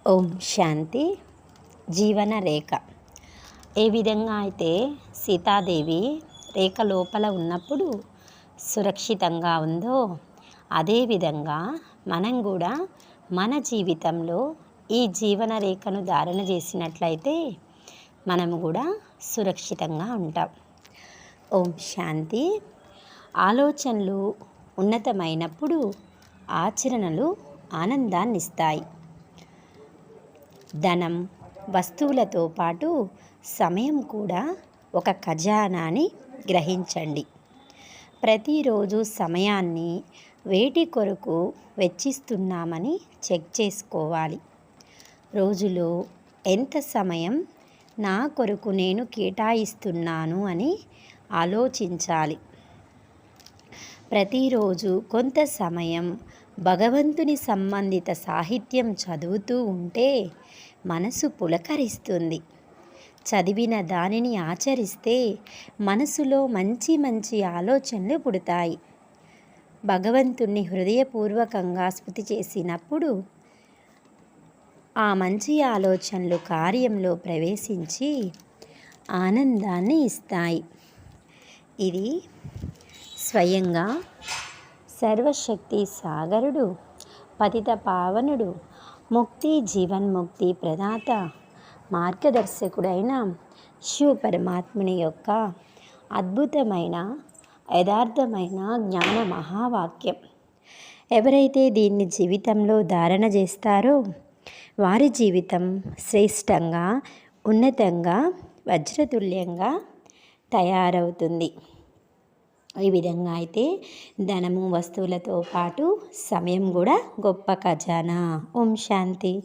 ఓం శాంతి. జీవన రేఖ. ఏ విధంగా అయితే సీతాదేవి రేఖ లోపల ఉన్నప్పుడు సురక్షితంగా ఉందో, అదేవిధంగా మనం కూడా మన జీవితంలో ఈ జీవన రేఖను ధారణ చేసినట్లయితే మనము కూడా సురక్షితంగా ఉంటాం. ఓం శాంతి. ఆలోచనలు ఉన్నతమైనప్పుడు ఆచరణలు ఆనందాన్నిస్తాయి. ధనం, వస్తువులతో పాటు సమయం కూడా ఒక ఖజానాని గ్రహించండి. ప్రతిరోజు సమయాన్ని వేటి కొరకు వెచ్చిస్తున్నామని చెక్ చేసుకోవాలి. రోజులో ఎంత సమయం నా కొరకు నేను కేటాయిస్తున్నాను అని ఆలోచించాలి. ప్రతిరోజు కొంత సమయం భగవంతుని సంబంధిత సాహిత్యం చదువుతూ ఉంటే మనసు పులకరిస్తుంది. చదివిన దానిని ఆచరిస్తే మనసులో మంచి మంచి ఆలోచనలు పుడతాయి. భగవంతుణ్ణి హృదయపూర్వకంగా స్మృతి చేసినప్పుడు ఆ మంచి ఆలోచనలు కార్యంలో ప్రవేశించి ఆనందాన్ని ఇస్తాయి. ఇది స్వయంగా సర్వశక్తి సాగరుడు, పతిత పావనుడు, ముక్తి జీవన్ముక్తి ప్రదాత, మార్గదర్శకుడైన శివ పరమాత్ముని యొక్క అద్భుతమైన యథార్థమైన జ్ఞాన మహావాక్యం. ఎవరైతే దీన్ని జీవితంలో ధారణ చేస్తారో వారి జీవితం శ్రేష్టంగా, ఉన్నతంగా, వజ్రతుల్యంగా తయారవుతుంది. ఈ విధంగా అయితే ధనము, వస్తువులతో పాటు సమయం కూడా గొప్ప ఖజానా. ఓం శాంతి.